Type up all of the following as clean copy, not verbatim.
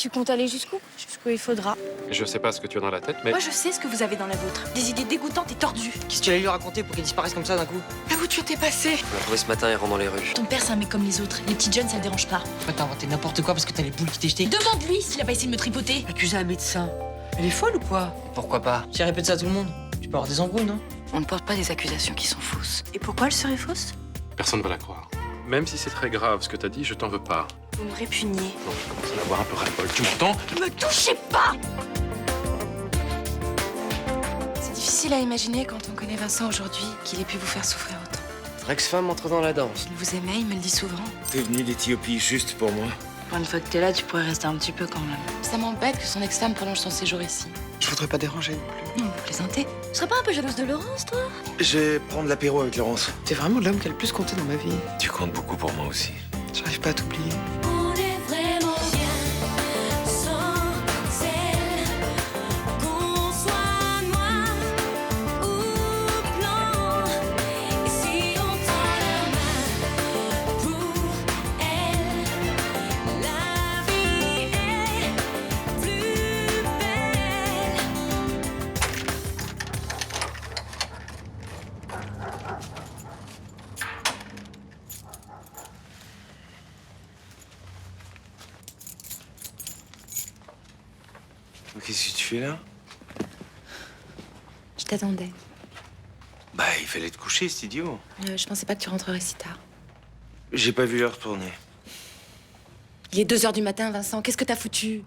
Tu comptes aller jusqu'où? Jusqu'où il faudra. Je sais pas ce que tu as dans la tête, mais... Moi, je sais ce que vous avez dans la vôtre. Des idées dégoûtantes et tordues. Qu'est-ce que tu allais lui raconter pour qu'il disparaisse comme ça d'un coup? Par où tu t'es passé? On l'a trouvé ce matin errant dans les rues. Ton père, c'est un mec comme les autres. Les petites jeunes, ça le dérange pas. Toi, t'as inventé n'importe quoi parce que t'as les boules qui t'es jetées. Demande-lui s'il a pas essayé de me tripoter. Accuser un médecin. Elle est folle ou quoi? Pourquoi pas? Si elle répète ça à tout le monde, tu peux avoir des embrouilles, non? On ne porte pas des accusations qui sont fausses. Et pourquoi elle serait fausse? Personne va la croire. Même si c'est très grave ce que t'as dit, je t'en veux pas. Vous me répugnez. Donc je commence à l'avoir un peu ras-le-bol. Tu m'entends? Me touchez pas! C'est difficile à imaginer quand on connaît Vincent aujourd'hui qu'il ait pu vous faire souffrir autant. Ex-femme entre dans la danse. Il vous aimait, il me le dit souvent. T'es venu d'Éthiopie juste pour moi. Pour une fois que t'es là, tu pourrais rester un petit peu quand même. Ça m'embête que son ex-femme prolonge son séjour ici. Je voudrais pas déranger non plus. Non, vous plaisantez. Tu serais pas un peu jalouse de Laurence, toi? Je vais prendre l'apéro avec Laurence. T'es vraiment l'homme qui a le plus compté dans ma vie. Tu comptes beaucoup pour moi aussi. J'arrive pas à t'oublier. On est vraiment bien sans elle. Qu'on soit noir ou blanc. Et si on tend la main pour elle, la vie est plus belle. Qu'est-ce que tu fais là? Je t'attendais. Bah, il fallait te coucher, c'est idiot. Je pensais pas que tu rentrerais si tard. J'ai pas vu l'heure tourner. Il est 2 heures du matin, Vincent. Qu'est-ce que t'as foutu?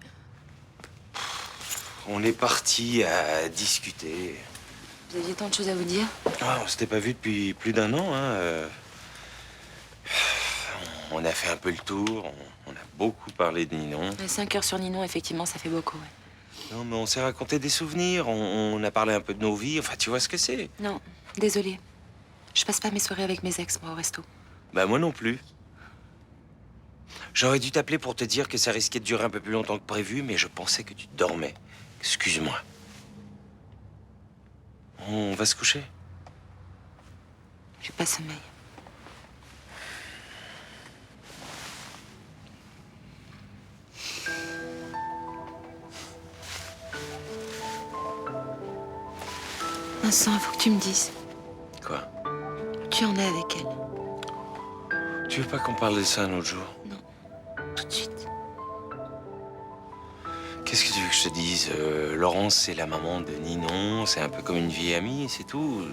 On est parti à discuter. Vous aviez tant de choses à vous dire. Ah, on s'était pas vu depuis plus d'un an, hein. On a fait un peu le tour. On a beaucoup parlé de Ninon. 5 heures sur Ninon, effectivement, ça fait beaucoup, ouais. Non, mais on s'est raconté des souvenirs. On a parlé un peu de nos vies. Enfin, tu vois ce que c'est. Non, désolée. Je passe pas mes soirées avec mes ex, moi, au resto. Bah, moi non plus. J'aurais dû t'appeler pour te dire que ça risquait de durer un peu plus longtemps que prévu, mais je pensais que tu dormais. Excuse-moi. On va se coucher? J'ai pas sommeil. Vincent, il faut que tu me dises. Quoi? Où tu en es avec elle. Tu veux pas qu'on parle de ça un autre jour? Tout de suite. Qu'est-ce que tu veux que je te dise? Laurence, c'est la maman de Ninon. C'est un peu comme une vieille amie, c'est tout.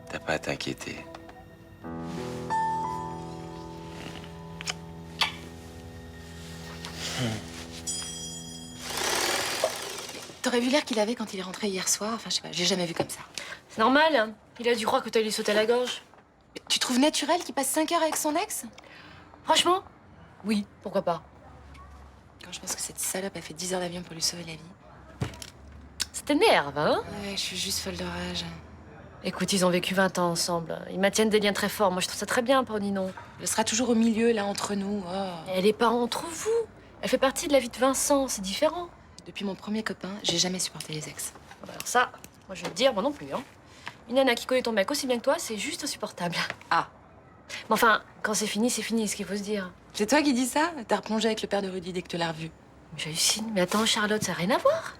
T'as pas à t'inquiéter. T'aurais vu l'air qu'il avait quand il est rentré hier soir? Enfin, je sais pas, j'ai jamais vu comme ça. C'est normal, hein. Il a dû croire que t'allais lui sauter à la gorge. Mais tu trouves naturel qu'il passe 5 heures avec son ex? Franchement? Oui, pourquoi pas. Quand je pense que cette salope a fait 10 heures d'avion pour lui sauver la vie. Ça t'énerve, hein? Ouais, je suis juste folle de rage. Écoute, ils ont vécu 20 ans ensemble. Ils maintiennent des liens très forts. Moi, je trouve ça très bien pour Ninon. Elle sera toujours au milieu, là, entre nous. Oh. Elle est pas entre vous. Elle fait partie de la vie de Vincent, c'est différent. Depuis mon premier copain, j'ai jamais supporté les ex. Alors ça, moi je vais te dire, moi non plus, hein. Une nana qui connaît ton mec aussi bien que toi, c'est juste insupportable. Ah. Mais enfin, quand c'est fini, ce qu'il faut se dire. C'est toi qui dis ça? T'as replongé avec le père de Rudy dès que tu l'as revu. J'hallucine. Mais attends, Charlotte, ça n'a rien à voir.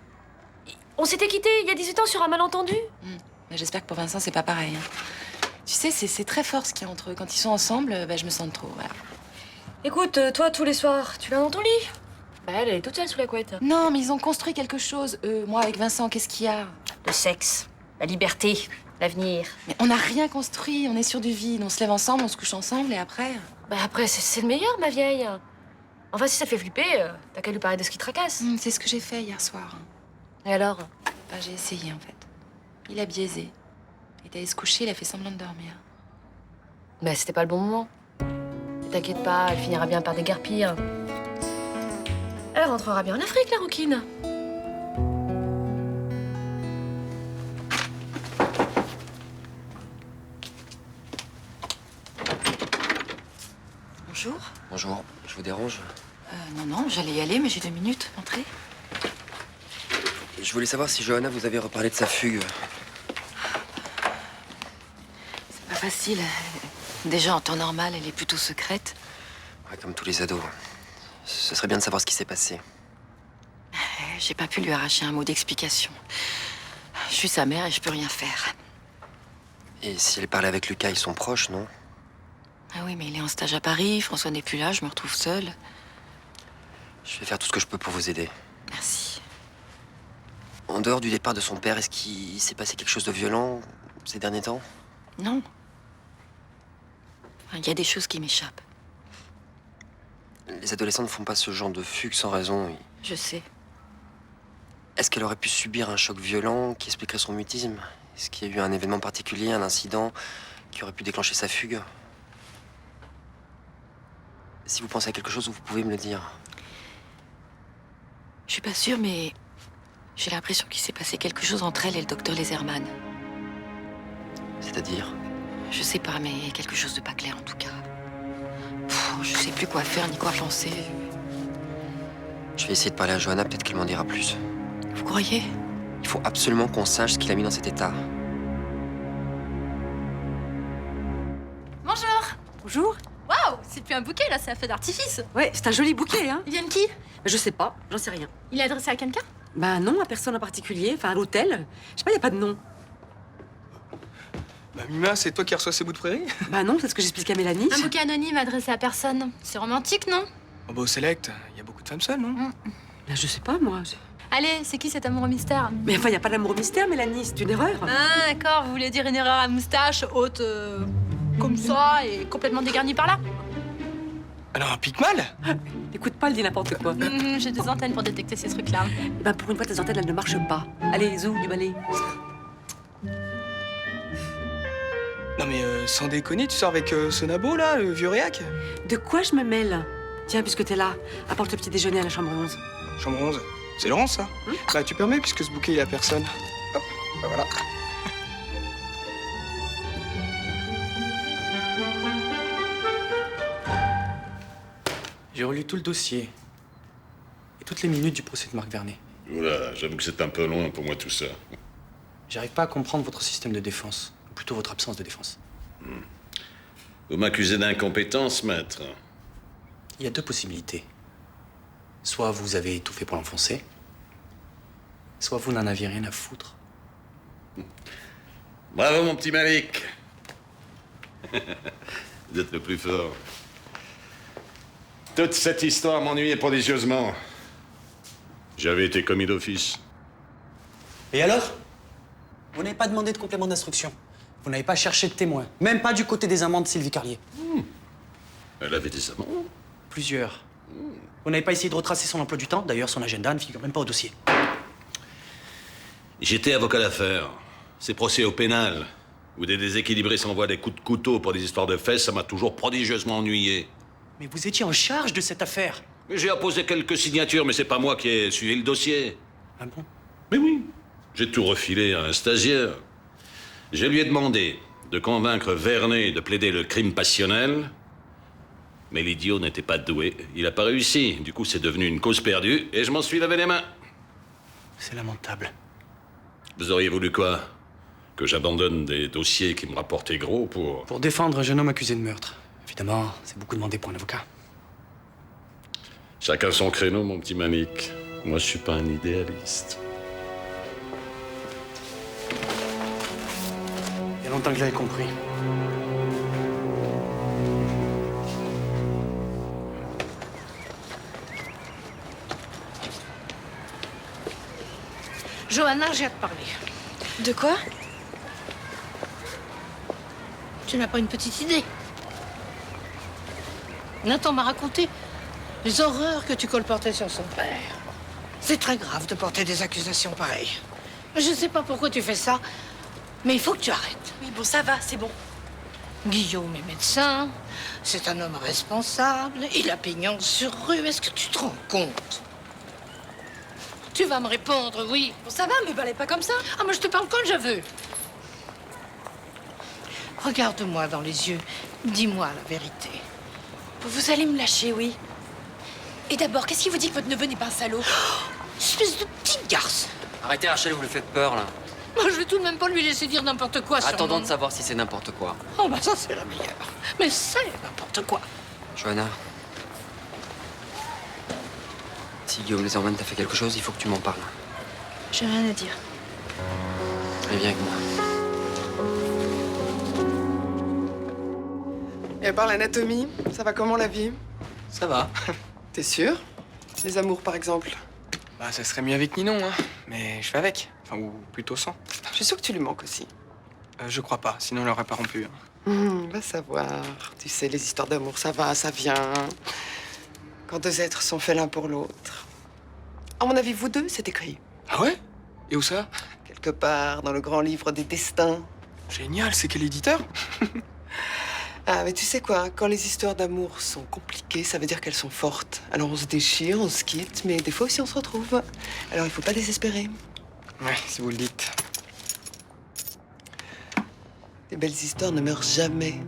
On s'était quittés il y a 18 ans sur un malentendu. Mais j'espère que pour Vincent, c'est pas pareil. Hein. Tu sais, c'est très fort ce qu'il y a entre eux. Quand ils sont ensemble, bah, je me sens de trop, voilà. Écoute, toi, tous les soirs, tu vas dans ton lit. Bah, elle est toute seule sous la couette. Non, mais ils ont construit quelque chose. Moi, avec Vincent, qu'est-ce qu'il y a? Le sexe, la liberté, l'avenir. Mais on n'a rien construit, on est sur du vide. On se lève ensemble, on se couche ensemble, et après... Bah après, c'est le meilleur, ma vieille. Enfin, si ça te fait flipper, t'as qu'à lui parler de ce qui te tracasse. C'est ce que j'ai fait hier soir. Et alors? Bah, j'ai essayé, en fait. Il a biaisé. Il est allé se coucher, il a fait semblant de dormir. Bah, c'était pas le bon moment. Mais t'inquiète pas, elle finira bien par déguerpir. Elle rentrera bien en Afrique, la rouquine. Bonjour. Bonjour, je vous dérange? Non, j'allais y aller, mais j'ai 2 minutes. Entrez. Je voulais savoir si Johanna vous avait reparlé de sa fugue. C'est pas facile. Déjà, en temps normal, elle est plutôt secrète. Ouais, comme tous les ados. Ce serait bien de savoir ce qui s'est passé. J'ai pas pu lui arracher un mot d'explication. Je suis sa mère et je peux rien faire. Et si elle parlait avec Lucas, ils sont proches, non? Ah oui, mais il est en stage à Paris, François n'est plus là, je me retrouve seule. Je vais faire tout ce que je peux pour vous aider. Merci. En dehors du départ de son père, est-ce qu'il s'est passé quelque chose de violent ces derniers temps? Non. Enfin, il y a des choses qui m'échappent. Les adolescents ne font pas ce genre de fugue sans raison. Je sais. Est-ce qu'elle aurait pu subir un choc violent qui expliquerait son mutisme? Est-ce qu'il y a eu un événement particulier, un incident qui aurait pu déclencher sa fugue? Si vous pensez à quelque chose, vous pouvez me le dire. Je suis pas sûre, mais j'ai l'impression qu'il s'est passé quelque chose entre elle et le docteur Laserman. C'est-à-dire? Je sais pas, mais quelque chose de pas clair en tout cas. Je sais plus quoi faire ni quoi penser. Je vais essayer de parler à Johanna, peut-être qu'elle m'en dira plus. Vous croyez? Il faut absolument qu'on sache ce qui l'a mis dans cet état. Bonjour. Bonjour. Waouh, c'est plus un bouquet là, c'est un feu d'artifice. Ouais, c'est un joli bouquet, hein. Il vient de qui? Je sais pas, j'en sais rien. Il est adressé à quelqu'un? Bah non, à personne en particulier, enfin à l'hôtel. Je sais pas, y a pas de nom. Bah Mima, c'est toi qui reçois ces bouts de prairie? Bah non, c'est ce que j'explique à Mélanie. Un bouquet anonyme adressé à personne. C'est romantique, non? Oh bah au Select, il y a beaucoup de femmes seules, non? Bah, je sais pas, moi. Allez, c'est qui cet amoureux mystère? Mais enfin, y a pas d'amour au mystère, Mélanie, c'est une erreur. Ah, d'accord, vous voulez dire une erreur à moustache, haute, comme ça, et complètement dégarnie par là? Alors un pique mal? Écoute pas, elle dit n'importe quoi. J'ai des antennes pour détecter ces trucs-là. Et bah pour une fois, tes antennes, elles ne marchent pas. Allez, zou, du balai. Non mais sans déconner, tu sors avec ce nabo là, le vieux réac? De quoi je me mêle? Tiens, puisque t'es là, apporte le petit déjeuner à la chambre 11. Chambre 11. C'est Laurence, ça? Bah tu permets, puisque ce bouquet il a personne. Hop, bah voilà. J'ai relu tout le dossier. Et toutes les minutes du procès de Marc Vernet. Oula, j'avoue que c'est un peu loin pour moi tout ça. J'arrive pas à comprendre votre système de défense. Ou plutôt votre absence de défense. Vous m'accusez d'incompétence, maître. Il y a deux possibilités. Soit vous avez tout fait pour l'enfoncer, soit vous n'en aviez rien à foutre. Bravo, mon petit Malik. Vous êtes le plus fort. Toute cette histoire m'ennuyait prodigieusement. J'avais été commis d'office. Et alors? Vous n'avez pas demandé de complément d'instruction. Vous n'avez pas cherché de témoin. Même pas du côté des amants de Sylvie Carlier. Elle avait des amants? Plusieurs. Vous n'avez pas essayé de retracer son emploi du temps. D'ailleurs, son agenda ne figure même pas au dossier. J'étais avocat d'affaires. Ces procès au pénal, où des déséquilibrés s'envoient des coups de couteau pour des histoires de fesses, ça m'a toujours prodigieusement ennuyé. Mais vous étiez en charge de cette affaire. J'ai apposé quelques signatures, mais c'est pas moi qui ai suivi le dossier. Ah bon? Mais oui, j'ai tout refilé à un stagiaire. Je lui ai demandé de convaincre Vernet de plaider le crime passionnel, mais l'idiot n'était pas doué. Il n'a pas réussi. Du coup, c'est devenu une cause perdue, et je m'en suis lavé les mains. C'est lamentable. Vous auriez voulu quoi? Que j'abandonne des dossiers qui me rapportaient gros pour... Pour défendre un jeune homme accusé de meurtre. Évidemment, c'est beaucoup demandé pour un avocat. Chacun son créneau, mon petit Manik. Moi, je suis pas un idéaliste. Il y a longtemps que je l'avais compris. Johanna, j'ai à te parler. De quoi? Tu n'as pas une petite idée? Nathan m'a raconté les horreurs que tu colportais sur son père. C'est très grave de porter des accusations pareilles. Je ne sais pas pourquoi tu fais ça, mais il faut que tu arrêtes. Oui, bon, ça va, c'est bon. Guillaume est médecin, c'est un homme responsable, il a pignon sur rue. Est-ce que tu te rends compte? Tu vas me répondre, oui. Bon, ça va, me balai pas comme ça. Ah, mais je te parle quand je veux. Regarde-moi dans les yeux, dis-moi la vérité. Vous allez me lâcher, oui. Et d'abord, qu'est-ce qui vous dit que votre neveu n'est pas un salaud? Espèce de petite garce. Arrêtez, Rachel, vous lui faites peur, là. Moi, je vais tout de même pas lui laisser dire n'importe quoi sur Attendons mon- de savoir si c'est n'importe quoi. Oh, bah ça, c'est la meilleure. Mais c'est n'importe quoi. Johanna, Si Guillaume Laserman t'a fait quelque chose, il faut que tu m'en parles. J'ai rien à dire. Allez, viens avec moi. Et à part l'anatomie, ça va comment la vie? Ça va. T'es sûr? Les amours, par exemple? Bah, ça serait mieux avec Ninon, hein. Mais je fais avec. Enfin, ou plutôt sans. Je suis sûre que tu lui manques aussi. Je crois pas, sinon elle aurait pas rompu. Va savoir. Tu sais, les histoires d'amour, ça va, ça vient. Quand deux êtres sont faits l'un pour l'autre. À mon avis, vous deux, c'est écrit. Ah ouais? Et où ça? Quelque part dans le grand livre des destins. Génial, c'est quel éditeur? Ah, mais tu sais quoi, quand les histoires d'amour sont compliquées, ça veut dire qu'elles sont fortes. Alors on se déchire, on se quitte, mais des fois aussi on se retrouve. Alors il faut pas désespérer. Ouais, si vous le dites. Les belles histoires ne meurent jamais.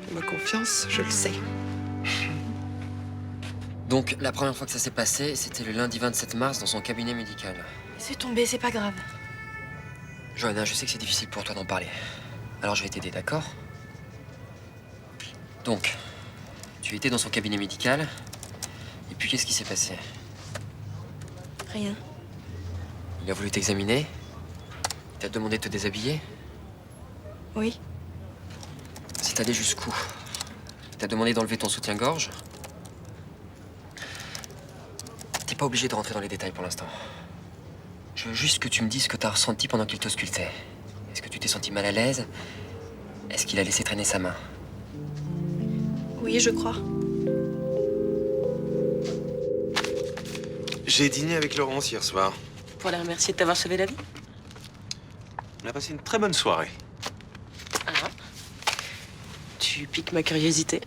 Fais-moi confiance, je le sais. Donc, la première fois que ça s'est passé, c'était le lundi 27 mars dans son cabinet médical. C'est tombé, c'est pas grave. Johanna, je sais que c'est difficile pour toi d'en parler. Alors je vais t'aider, d'accord? Donc, tu étais dans son cabinet médical, et puis qu'est-ce qui s'est passé? Rien. Il a voulu t'examiner? Il t'a demandé de te déshabiller? Oui. C'est allé jusqu'où? Il t'a demandé d'enlever ton soutien-gorge? T'es pas obligé de rentrer dans les détails pour l'instant. Je veux juste que tu me dises ce que t'as ressenti pendant qu'il te sculptait. Est-ce que tu t'es senti mal à l'aise? Est-ce qu'il a laissé traîner sa main? Oui, je crois. J'ai dîné avec Laurence hier soir. Pour la remercier de t'avoir sauvé la vie. On a passé une très bonne soirée. Ah. Tu piques ma curiosité.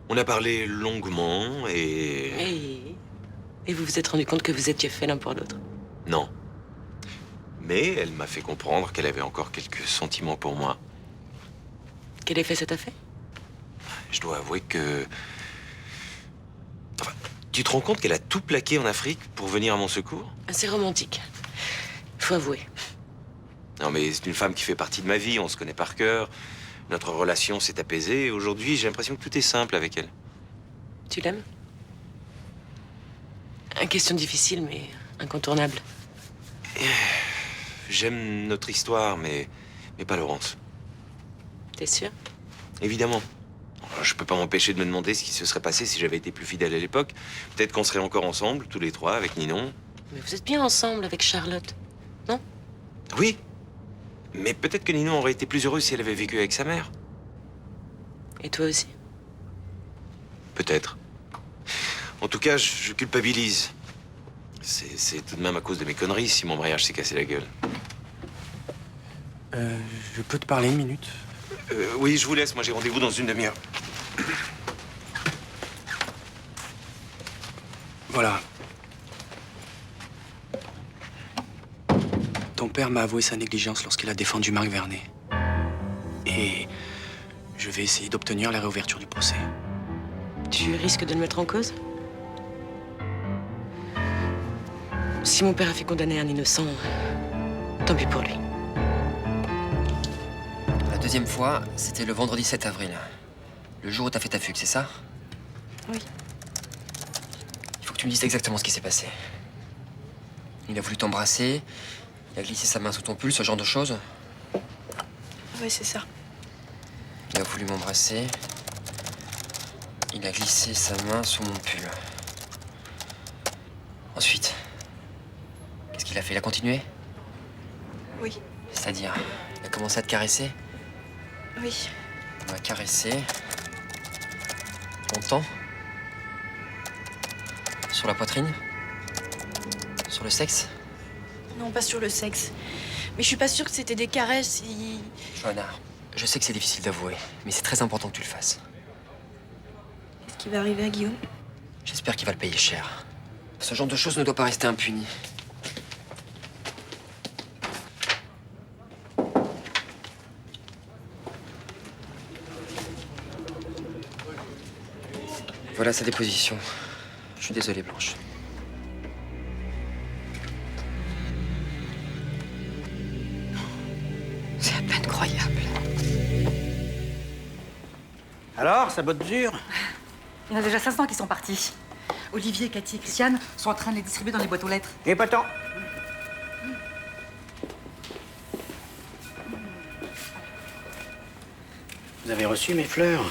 On a parlé longuement Et vous vous êtes rendu compte que vous étiez fait l'un pour l'autre? Non. Mais elle m'a fait comprendre qu'elle avait encore quelques sentiments pour moi. Quel effet ça t'a fait? Je dois avouer que... Enfin, tu te rends compte qu'elle a tout plaqué en Afrique pour venir à mon secours? C'est romantique. Faut avouer. Non, mais c'est une femme qui fait partie de ma vie, on se connaît par cœur. Notre relation s'est apaisée et aujourd'hui, j'ai l'impression que tout est simple avec elle. Tu l'aimes? Une question difficile, mais incontournable. J'aime notre histoire, mais pas Laurence. T'es sûr? Évidemment. Je peux pas m'empêcher de me demander ce qui se serait passé si j'avais été plus fidèle à l'époque. Peut-être qu'on serait encore ensemble, tous les trois, avec Ninon. Mais vous êtes bien ensemble avec Charlotte, non? Oui. Mais peut-être que Ninon aurait été plus heureuse si elle avait vécu avec sa mère. Et toi aussi? Peut-être. En tout cas, je culpabilise. C'est tout de même à cause de mes conneries si mon mariage s'est cassé la gueule. Je peux te parler une minute? Oui, je vous laisse. Moi, j'ai rendez-vous dans une demi-heure. Voilà. Ton père m'a avoué sa négligence lorsqu'il a défendu Marc Vernet. Et je vais essayer d'obtenir la réouverture du procès. Tu risques de le mettre en cause? Si mon père a fait condamner un innocent, tant pis pour lui. La deuxième fois, c'était le vendredi 7 avril. Le jour où t'as fait ta fugue, c'est ça? Oui. Il faut que tu me dises exactement ce qui s'est passé. Il a voulu t'embrasser, il a glissé sa main sous ton pull, ce genre de choses. Oui, c'est ça. Il a voulu m'embrasser. Il a glissé sa main sous mon pull. Ensuite, qu'est-ce qu'il a fait? Il a continué? Oui. C'est-à-dire, il a commencé à te caresser? Oui. Il m'a caressé. Longtemps? Sur la poitrine? Sur le sexe? Non, pas sur le sexe. Mais je suis pas sûre que c'était des caresses. Johanna, je sais que c'est difficile d'avouer, mais c'est très important que tu le fasses. Qu'est-ce qui va arriver à Guillaume? J'espère qu'il va le payer cher. Ce genre de choses ne doit pas rester impuni. Voilà sa déposition. Je suis désolé, Blanche. C'est à peine croyable. Alors, ça botte dur? Il y en a déjà 500 qui sont partis. Olivier, Cathy et Christiane sont en train de les distribuer dans les boîtes aux lettres. Et pas tant. Vous avez reçu mes fleurs?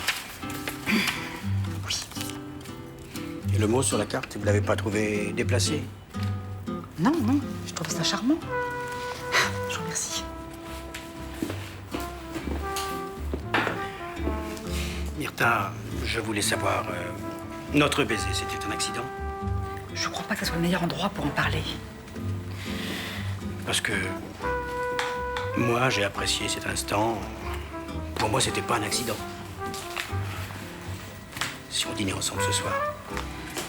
Oui. Et le mot sur la carte, vous l'avez pas trouvé déplacé? Non, non, je trouve ça charmant. Je vous remercie. Myrtha, je voulais savoir, notre baiser, c'était un accident? Je crois pas que ce soit le meilleur endroit pour en parler. Parce que moi, j'ai apprécié cet instant. Pour moi, c'était pas un accident. Si on dînait ensemble ce soir.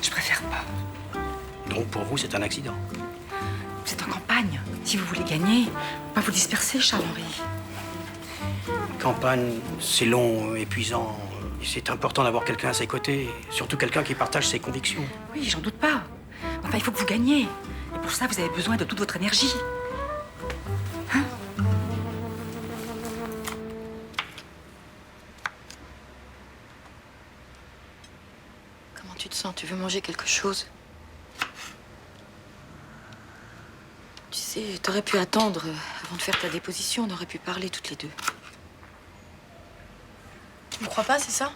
Je préfère pas. Donc pour vous, c'est un accident? Vous êtes en campagne. Si vous voulez gagner, pas vous disperser, Charles-Henri. Campagne, c'est long, épuisant. C'est important d'avoir quelqu'un à ses côtés. Surtout quelqu'un qui partage ses convictions. Oui, j'en doute pas. Enfin, il faut que vous gagniez. Et pour ça, vous avez besoin de toute votre énergie. Hein? Comment tu te sens? Tu veux manger quelque chose? Tu sais, t'aurais pu attendre avant de faire ta déposition. On aurait pu parler toutes les deux. Tu me crois pas, c'est ça?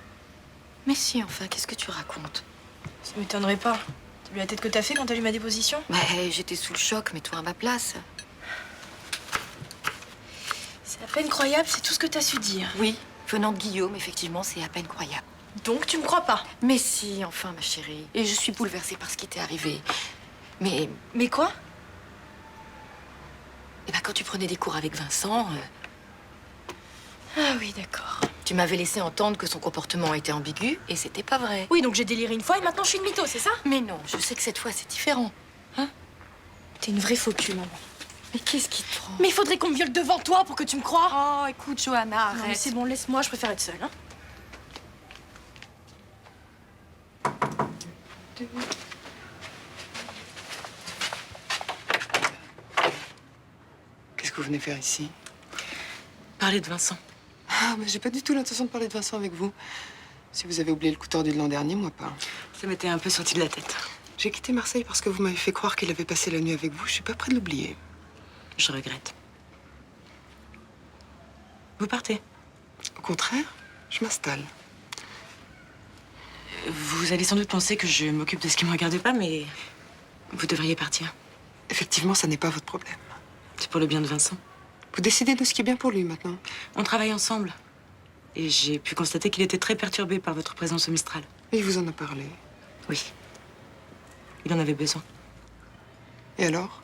Mais si, enfin, qu'est-ce que tu racontes? Ça m'étonnerait pas. T'as vu la tête que t'as fait quand t'as lu ma déposition? J'étais sous le choc, mets-toi à ma place. C'est à peine croyable, c'est tout ce que t'as su dire. Oui, venant de Guillaume, effectivement, c'est à peine croyable. Donc tu me crois pas? Mais si, enfin, ma chérie. Et je suis bouleversée par ce qui t'est arrivé. Mais... Mais quoi? Eh ben, quand tu prenais des cours avec Vincent... Ah oui, d'accord. Tu m'avais laissé entendre que son comportement était ambigu, et c'était pas vrai. Oui, donc j'ai déliré une fois et maintenant je suis une mytho, c'est ça? Mais non, je sais que cette fois, c'est différent. Hein? T'es une vraie faux cul, maman. Mais qu'est-ce qui te prend? Mais il faudrait qu'on me viole devant toi pour que tu me crois. Oh, écoute, Johanna, arrête. Non, mais c'est bon, laisse-moi, je préfère être seule. Hein. Qu'est-ce que vous venez faire ici? Parler de Vincent. Ah, mais j'ai pas du tout l'intention de parler de Vincent avec vous. Si vous avez oublié le coup tordu de l'an dernier, moi pas. Ça m'était un peu sorti de la tête. J'ai quitté Marseille parce que vous m'avez fait croire qu'il avait passé la nuit avec vous. Je suis pas près de l'oublier. Je regrette. Vous partez? Au contraire, je m'installe. Vous allez sans doute penser que je m'occupe de ce qui me regarde pas, mais vous devriez partir. Effectivement, ça n'est pas votre problème. C'est pour le bien de Vincent. Vous décidez de ce qui est bien pour lui maintenant. On travaille ensemble. Et j'ai pu constater qu'il était très perturbé par votre présence au Mistral. Et il vous en a parlé? Oui. Il en avait besoin. Et alors?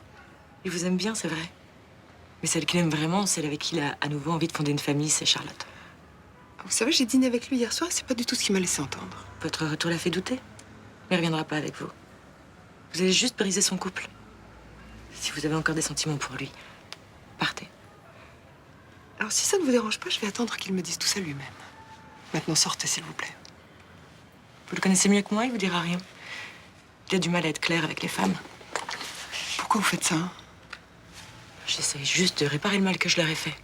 Il vous aime bien, c'est vrai. Mais celle qu'il aime vraiment, celle avec qui il a à nouveau envie de fonder une famille, c'est Charlotte. Vous savez, j'ai dîné avec lui hier soir et c'est pas du tout ce qu'il m'a laissé entendre. Votre retour l'a fait douter. Mais il reviendra pas avec vous. Vous allez juste briser son couple. Si vous avez encore des sentiments pour lui, partez. Alors si ça ne vous dérange pas, je vais attendre qu'il me dise tout ça lui-même. Maintenant, sortez, s'il vous plaît. Vous le connaissez mieux que moi, il vous dira rien. Il a du mal à être clair avec les femmes. Pourquoi vous faites ça? J'essaie juste de réparer le mal que je leur ai fait.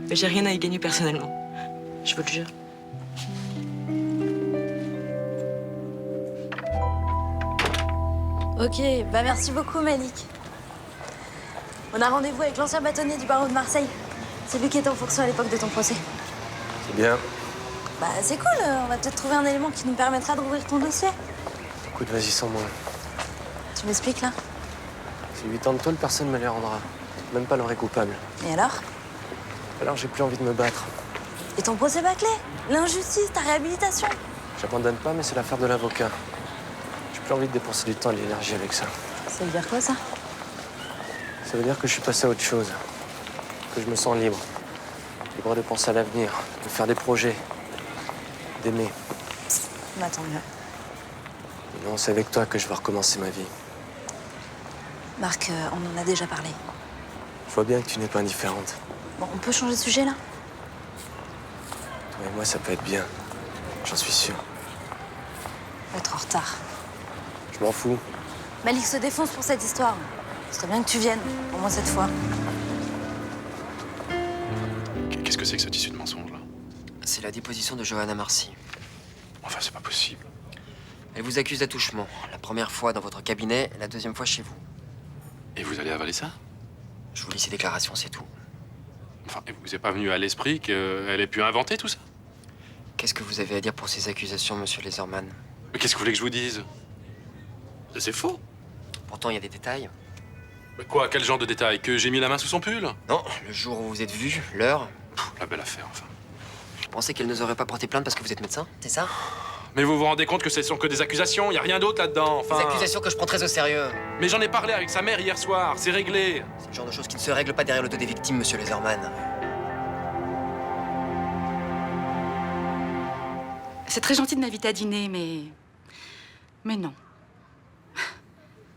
Mais j'ai rien à y gagner personnellement. Je vous le jure. Ok, bah merci beaucoup Malik. On a rendez-vous avec l'ancien bâtonnier du barreau de Marseille. C'est lui qui était en fonction à l'époque de ton procès. C'est bien. Bah c'est cool, on va peut-être trouver un élément qui nous permettra de rouvrir ton dossier. Écoute, vas-y sans moi. Tu m'expliques là? J'ai 8 ans de tôle, personne ne me les rendra. Même pas le vrai coupable. Et alors? Alors j'ai plus envie de me battre. Et ton procès bâclé? L'injustice, ta réhabilitation? J'abandonne pas, mais c'est l'affaire de l'avocat. J'ai plus envie de dépenser du temps et de l'énergie avec ça. Ça veut dire quoi ça? Ça veut dire que je suis passé à autre chose. Que je me sens libre. Libre de penser à l'avenir, de faire des projets, d'aimer. Bah tant mieux. Et non, c'est avec toi que je vais recommencer ma vie. Marc, on en a déjà parlé. Je vois bien que tu n'es pas indifférente. Bon, on peut changer de sujet là? Toi et moi, ça peut être bien. J'en suis sûr. On va être en retard. Je m'en fous. Malik se défonce pour cette histoire. Ce serait bien que tu viennes, au moins cette fois. Qu'est-ce que c'est que cette issue de mensonge, là? C'est la déposition de Johanna Marcy. Enfin, c'est pas possible. Elle vous accuse d'attouchement. La première fois dans votre cabinet, la deuxième fois chez vous. Et vous allez avaler ça? Je vous lis ses déclarations, c'est tout. Enfin, il vous est pas venu à l'esprit qu'elle ait pu inventer tout ça? Qu'est-ce que vous avez à dire pour ces accusations, monsieur Laserman? Mais qu'est-ce que vous voulez que je vous dise? C'est faux. Pourtant, il y a des détails. Mais quoi? Quel genre de détails? Que j'ai mis la main sous son pull? Non, le jour où vous êtes vu, l'heure. La belle affaire, enfin. Vous pensez qu'elle n'oserait pas porter plainte parce que vous êtes médecin? C'est ça? Mais vous vous rendez compte que ce sont que des accusations? Y a rien d'autre là-dedans, enfin... Des accusations que je prends très au sérieux. Mais j'en ai parlé avec sa mère hier soir, c'est réglé. C'est le genre de choses qui ne se règlent pas derrière le dos des victimes, monsieur Laserman. C'est très gentil de m'inviter à dîner, mais non.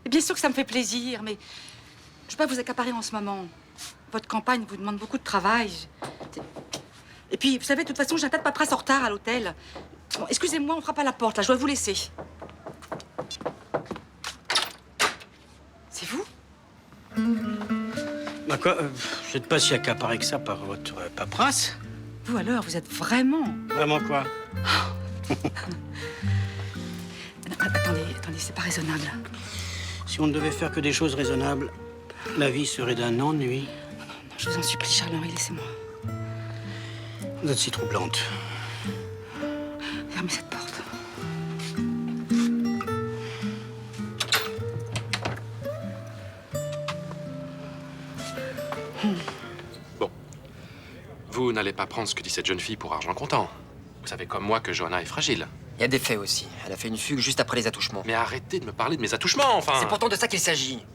Et bien sûr que ça me fait plaisir, mais je ne peux pas vous accaparer en ce moment. Votre campagne vous demande beaucoup de travail. Et puis, vous savez, de toute façon, j'ai un tas de paperasse en retard à l'hôtel. Bon, excusez-moi, on frappe à la porte, là, je dois vous laisser. C'est vous? Bah quoi, vous n'êtes pas si accaparé que ça par votre paperasse? Vous alors, vous êtes vraiment... Vraiment quoi? Attendez, c'est pas raisonnable. Si on ne devait faire que des choses raisonnables, la vie serait d'un ennui. Non, je vous en supplie, Charles-Henri, laissez-moi. Vous êtes si troublante. Fermez cette porte. Bon. Vous n'allez pas prendre ce que dit cette jeune fille pour argent comptant. Vous savez comme moi que Johanna est fragile. Il y a des faits aussi. Elle a fait une fugue juste après les attouchements. Mais arrêtez de me parler de mes attouchements, enfin. C'est pourtant de ça qu'il s'agit.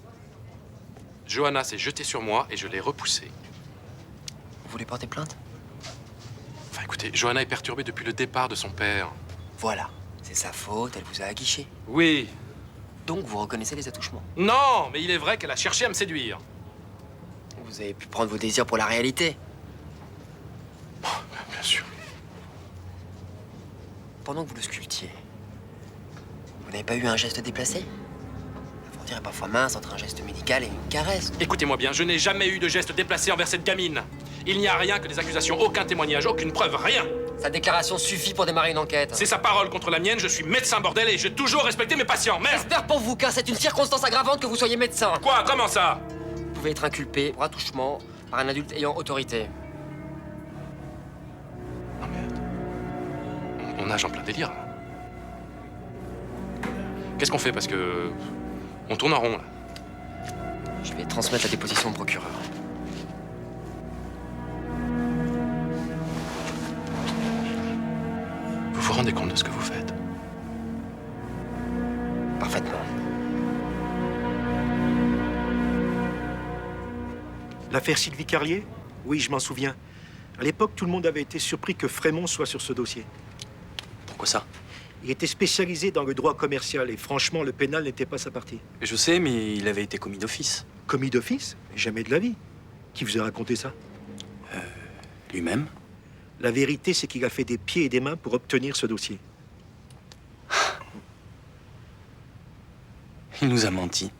Johanna s'est jetée sur moi et je l'ai repoussée. Vous voulez porter plainte? Enfin, écoutez, Johanna est perturbée depuis le départ de son père. Voilà. C'est sa faute, elle vous a aguiché. Oui. Donc vous reconnaissez les attouchements? Non, mais il est vrai qu'elle a cherché à me séduire. Vous avez pu prendre vos désirs pour la réalité. Bien sûr. Pendant que vous le sculptiez, vous n'avez pas eu un geste déplacé? La frontière est parfois mince entre un geste médical et une caresse. Écoutez-moi bien, je n'ai jamais eu de geste déplacé envers cette gamine. Il n'y a rien que des accusations, aucun témoignage, aucune preuve, rien. Sa déclaration suffit pour démarrer une enquête. C'est sa parole contre la mienne, je suis médecin, bordel, et j'ai toujours respecté mes patients, merde. J'espère pour vous, car c'est une circonstance aggravante que vous soyez médecin. Quoi? Comment ça? Vous pouvez être inculpé pour attouchement par un adulte ayant autorité. Non mais... On nage en plein délire, là. Qu'est-ce qu'on fait? Parce que... On tourne en rond, là. Je vais transmettre la déposition au procureur. Vous vous rendez compte de ce que vous faites? Parfaitement. L'affaire Sylvie Carlier? Oui, je m'en souviens. À l'époque, tout le monde avait été surpris que Frémont soit sur ce dossier. Pourquoi ça? Il était spécialisé dans le droit commercial et franchement, le pénal n'était pas sa partie. Je sais, mais il avait été commis d'office. Commis d'office? Jamais de la vie. Qui vous a raconté ça? Lui-même. La vérité, c'est qu'il a fait des pieds et des mains pour obtenir ce dossier. Il nous a menti.